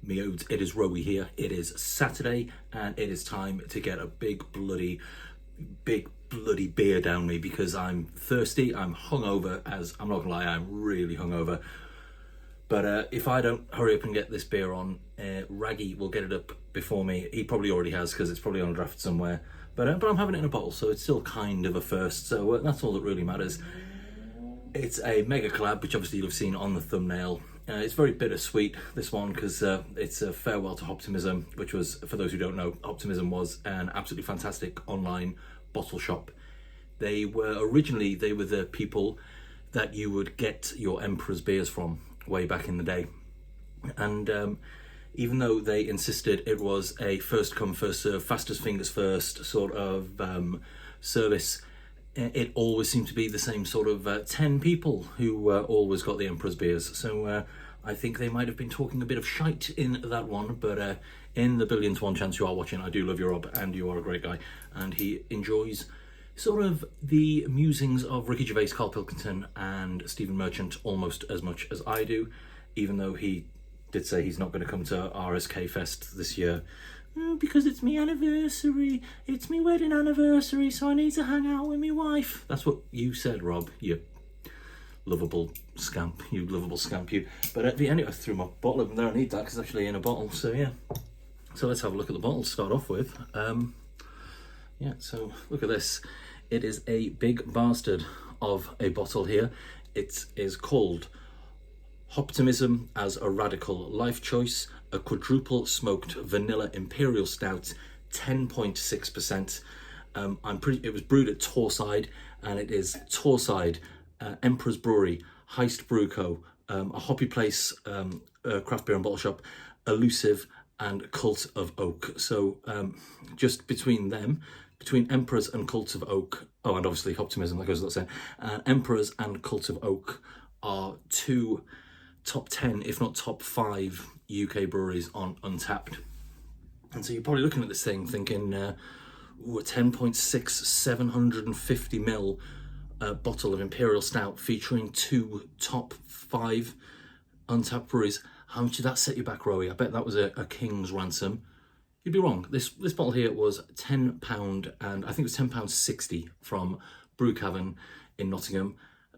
Me odes, it is Rowie here. It is Saturday and it is time to get a big bloody beer down me because I'm thirsty, I'm hungover, as I'm not gonna lie, I'm really hungover. But if I don't hurry up and get this beer on, Raggy will get it up before me. He probably already has because it's probably on a draft somewhere. But I'm having it in a bottle, so it's still kind of a first. So that's all that really matters. It's a Mega Collab, which obviously you'll have seen on the thumbnail. It's very bittersweet, this one, because it's a farewell to Hoptimism, which was, for those who don't know, Optimism was an absolutely fantastic online bottle shop. They were the people that you would get your Emperor's beers from way back in the day. And even though they insisted it was a first come, first serve, fastest fingers first sort of service, it always seemed to be the same sort of 10 people who always got the Emperor's beers. So I think they might have been talking a bit of shite in that one, but in the billion to one chance you are watching, I do love you, Rob, and you are a great guy. And he enjoys sort of the musings of Ricky Gervais, Carl Pilkington and Stephen Merchant almost as much as I do, even though he did say he's not going to come to RSK Fest this year. Because it's me anniversary, it's me wedding anniversary, so I need to hang out with my wife. That's what you said, Rob, you lovable scamp, you. But at the end, I threw my bottle open there. I need that because it's actually in a bottle, so yeah. So let's have a look at the bottle to start off with. Yeah, so look at this. It is a big bastard of a bottle here. It is called Hoptimism as a Radical Life Choice, a quadruple smoked vanilla imperial stout, 10.6%. It was brewed at Torrside, and it is Torrside, Emperor's Brewery, Heist Brew Co, a Hoppy place, craft beer and bottle shop, Elusive and Cult of Oak. So just between them, between Emperors and Cult of Oak, oh, and obviously Optimism, that goes without saying, Emperors and Cult of Oak are two top 10, if not top 5 UK breweries on Untapped. And so you're probably looking at this thing thinking, a 10.6, 750ml bottle of Imperial Stout featuring 2 top 5 Untapped breweries. How much did that set you back, Rowie? I bet that was a king's ransom. You'd be wrong. This bottle here was £10, and I think it was £10.60 from Brew Cavern in Nottingham.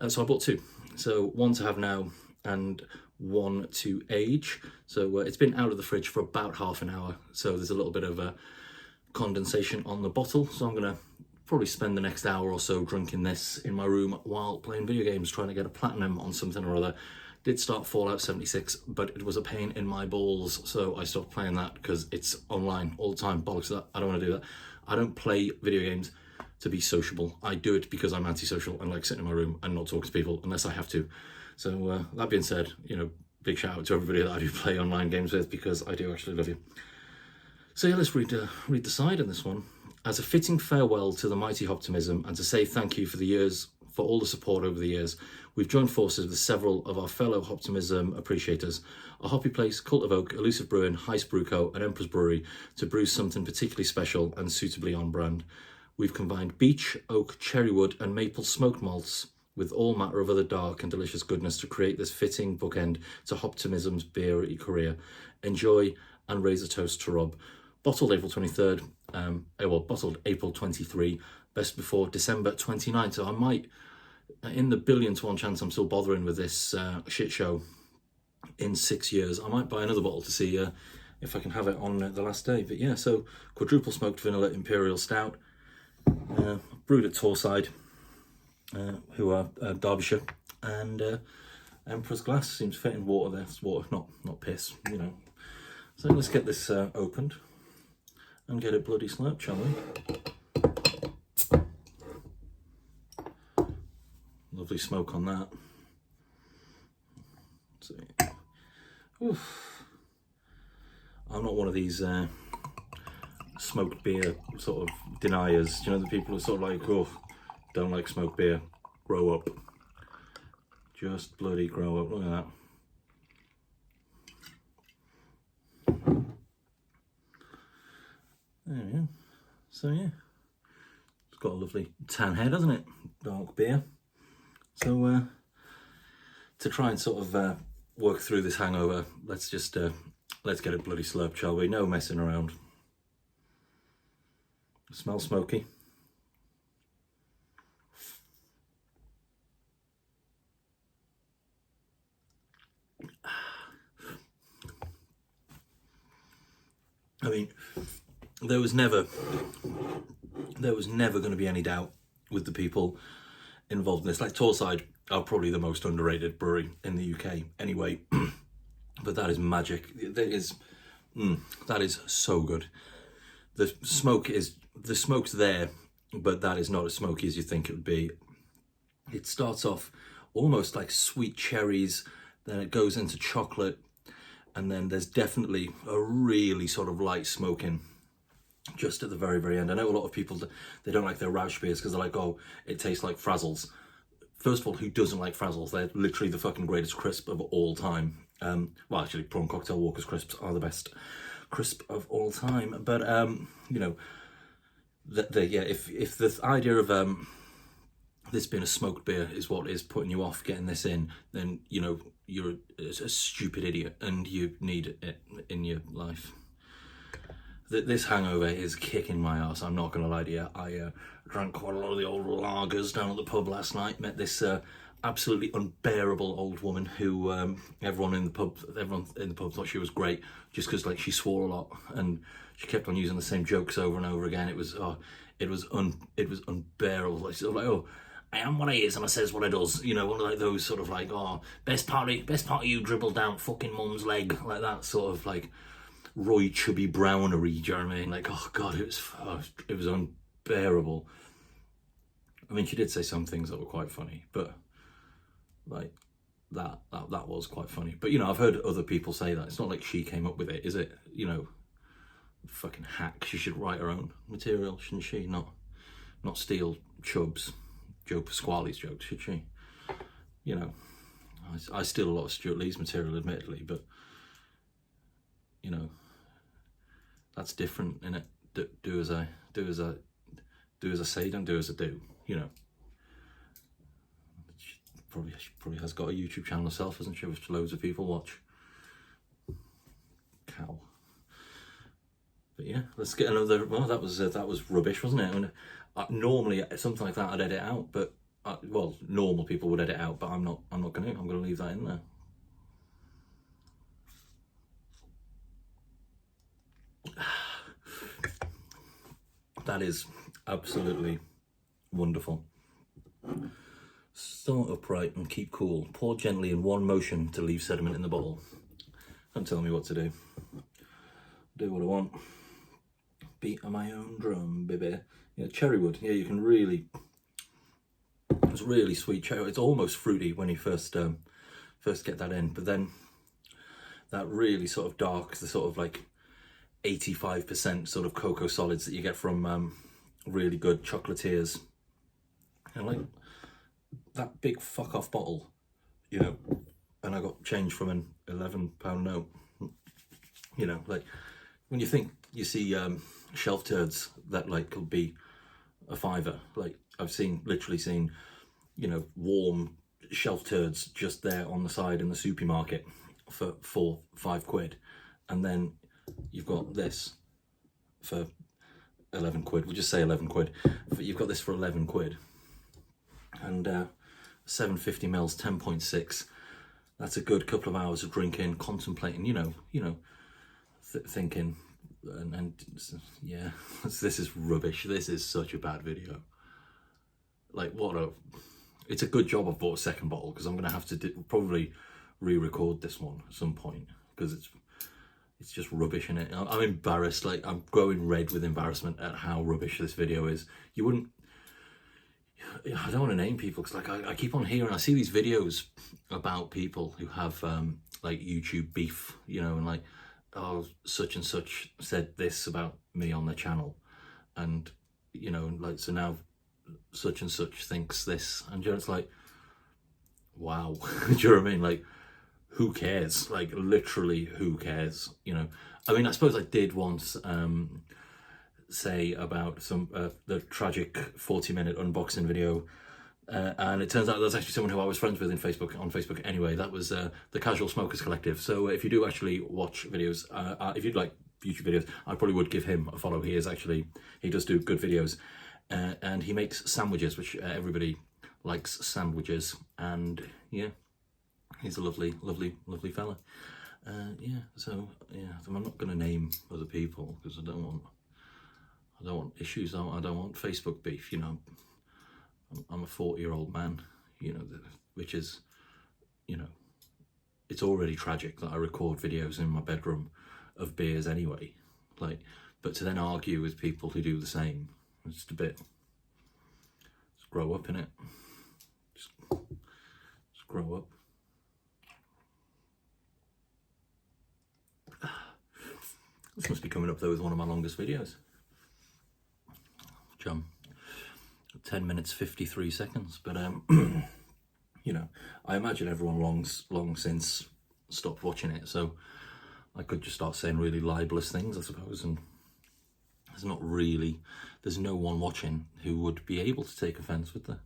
So I bought 2. So one to have now and one to age. So it's been out of the fridge for about half an hour. So there's a little bit of condensation on the bottle. So I'm gonna probably spend the next hour or so drinking this in my room while playing video games, trying to get a platinum on something or other. Did start Fallout 76, but it was a pain in my balls, so I stopped playing that because it's online all the time. Bollocks to that. I don't want to do that. I don't play video games to be sociable. I do it because I'm antisocial and like sitting in my room and not talking to people unless I have to. So that being said, you know, big shout out to everybody that I do play online games with, because I do actually love you. So yeah, let's read the side on this one. As a fitting farewell to the mighty Hoptimism, and to say thank you for all the support over the years, we've joined forces with several of our fellow Hoptimism appreciators, a Hoppy place, Cult of Oak, Elusive Brewing, Heist Brew Co, and Emperor's Brewery, to brew something particularly special and suitably on brand. We've combined beech, oak, cherrywood, and maple smoked malts with all matter of other dark and delicious goodness to create this fitting bookend to Hoptimism's beery career. Enjoy and raise a toast to Rob. Bottled April 23rd, bottled April 23, best before December 29. So I might, in the billion to one chance I'm still bothering with this shit show in 6 years, I might buy another bottle to see if I can have it on the last day. But yeah, so quadruple smoked vanilla imperial stout, brewed at Torrside, who are Derbyshire, and Emperor's Glass seems fit in water there. It's water, not piss, you know. So let's get this opened and get it bloody slurped, shall we? Lovely smoke on that. Let's see. Oof. I'm not one of these smoked beer sort of deniers. You know, the people who are sort of like, oh, don't like smoked beer. Grow up. Just bloody grow up. Look at that. There we go. So yeah, it's got a lovely tan head, hasn't it? Dark beer. So to try and sort of work through this hangover, let's just Let's get it bloody slurped, shall we? No messing around. Smells smoky. I mean, there was never going to be any doubt with the people involved in this. Like, Torrside are probably the most underrated brewery in the UK anyway. But that is magic. That is so good. The smoke's there, but that is not as smoky as you think it would be. It starts off almost like sweet cherries, then it goes into chocolate, and then there's definitely a really sort of light smoking just at the very, very end. I know a lot of people, they don't like their Rausch beers because they're like, oh, it tastes like Frazzles. First of all, who doesn't like Frazzles? They're literally the fucking greatest crisp of all time. Well, actually, Prawn Cocktail Walker's crisps are the best crisp of all time. But, you know, if the idea of this being a smoked beer is what is putting you off getting this in, then, you know, you're a stupid idiot and you need it in your life. This hangover is kicking my ass, I'm not going to lie to you. I drank quite a lot of the old lagers down at the pub last night, met this absolutely unbearable old woman who everyone in the pub thought she was great just because, like, she swore a lot and she kept on using the same jokes over and over again. It was unbearable. Like, sort of like, oh, I am what I is and I says what I does. You know, one of like those sort of like, oh, best part of you dribbled down fucking mum's leg, like that sort of like Roy Chubby Brownery. Do you know what I mean? Like, oh god, it was unbearable. I mean, she did say some things that were quite funny, but like that was quite funny. But you know, I've heard other people say that. It's not like she came up with it, is it? You know, fucking hack. She should write her own material, shouldn't she? Not steal Chubb's, Joe Pasquale's jokes, should she? You know, I steal a lot of Stuart Lee's material, admittedly, but you know, that's different, innit? Do as I say, don't do as I do. You know, she probably has got a YouTube channel herself, hasn't she? Which loads of people watch. Cow. But yeah, let's get another. Well, that was rubbish, wasn't it? I mean, normally something like that I'd edit out, but well, normal people would edit out, but I'm not going to. I'm going to leave that in there. That is absolutely wonderful. Start upright and keep cool. Pour gently in one motion to leave sediment in the bottle. Don't tell me what to do. Do what I want. Beat on my own drum, baby. Yeah, cherry wood. Yeah, you can really. It's really sweet cherry. It's almost fruity when you first get that in, but then that really sort of dark, the sort of like 85% sort of cocoa solids that you get from really good chocolatiers. And like that big fuck off bottle, you know, and I got change from an £11 note. You know, like when you think you see shelf turds that like could be a £5, like I've literally seen, you know, warm shelf turds just there on the side in the supermarket for £5, and then you've got this for 11 quid. We'll just say 11 quid. You've got this for 11 quid. And 750 mils, 10.6. That's a good couple of hours of drinking, contemplating, you know, thinking, and yeah, this is rubbish. This is such a bad video. Like, it's a good job I've bought a second bottle, because I'm going to have to probably re-record this one at some point, because it's just rubbish in it. I'm embarrassed. Like, I'm growing red with embarrassment at how rubbish this video is. I don't want to name people, because like I keep on hearing, I see these videos about people who have like YouTube beef, you know, and like, oh, such and such said this about me on their channel, and you know, like, so now such and such thinks this, and it's like, wow. Do you know what I mean? Like, who cares? Like, literally, who cares? You know, I mean, I suppose I did once say about some the tragic 40-minute unboxing video And it turns out that's actually someone who I was friends with on Facebook anyway. That was the Casual Smokers Collective. So if you do actually watch videos, if you'd like YouTube videos, I probably would give him a follow. He does do good videos, and he makes sandwiches, which everybody likes sandwiches. And yeah, he's a lovely fella. So I'm not going to name other people because I don't want issues. I don't want Facebook beef, you know. I'm a 40-year-old man, you know, which is, you know, it's already tragic that I record videos in my bedroom of beers anyway. Like, but to then argue with people who do the same, it's just a bit, just grow up, innit? Just grow up. This must be coming up though with one of my longest videos. Jump. 10 minutes 53 seconds, but you know, I imagine everyone long since stopped watching it, so I could just start saying really libelous things, I suppose, and there's no one watching who would be able to take offence with that.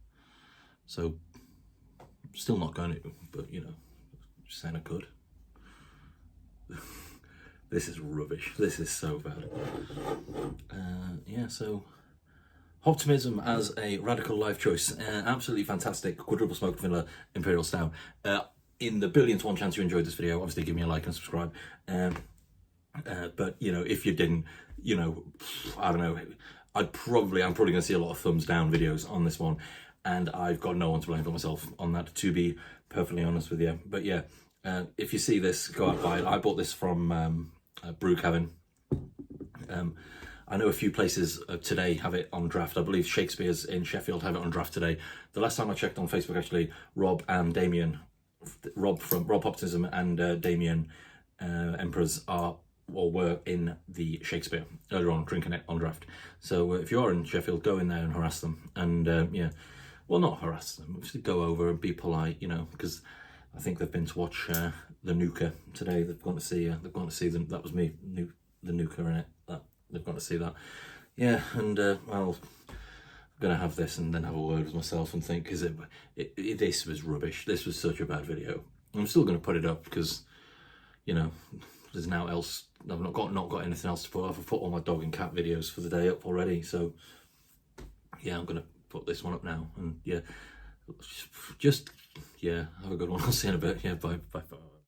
So still not going to, but you know, just saying I could. This is rubbish. This is so bad. So Optimism as a radical life choice, absolutely fantastic quadruple smoked vanilla imperial stout. In the billionth one chance you enjoyed this video, obviously give me a like and subscribe. But you know, if you didn't, you know, I don't know. I'm probably going to see a lot of thumbs down videos on this one, and I've got no one to blame but myself on that, to be perfectly honest with you. But yeah, if you see this, go out and buy it. I bought this from Brew Cavern. I know a few places today have it on draft. I believe Shakespeare's in Sheffield have it on draft today. The last time I checked on Facebook, actually, Rob and Damien, Rob from Optimism and Damien Emperors were in the Shakespeare earlier on, drinking it on draft. So if you are in Sheffield, go in there and harass them. And well, not harass them, just go over and be polite, you know, because I think they've been to watch the Nuka today. They've gone to see them. That was me, the Nuka in it. They've got to see that. Yeah, and well, I'm going to have this and then have a word with myself and think, because this was rubbish. This was such a bad video. I'm still going to put it up because, you know, there's now else. I've not got anything else to put. I've put all my dog and cat videos for the day up already. So, yeah, I'm going to put this one up now. And yeah, just have a good one. I'll see you in a bit. Yeah, bye.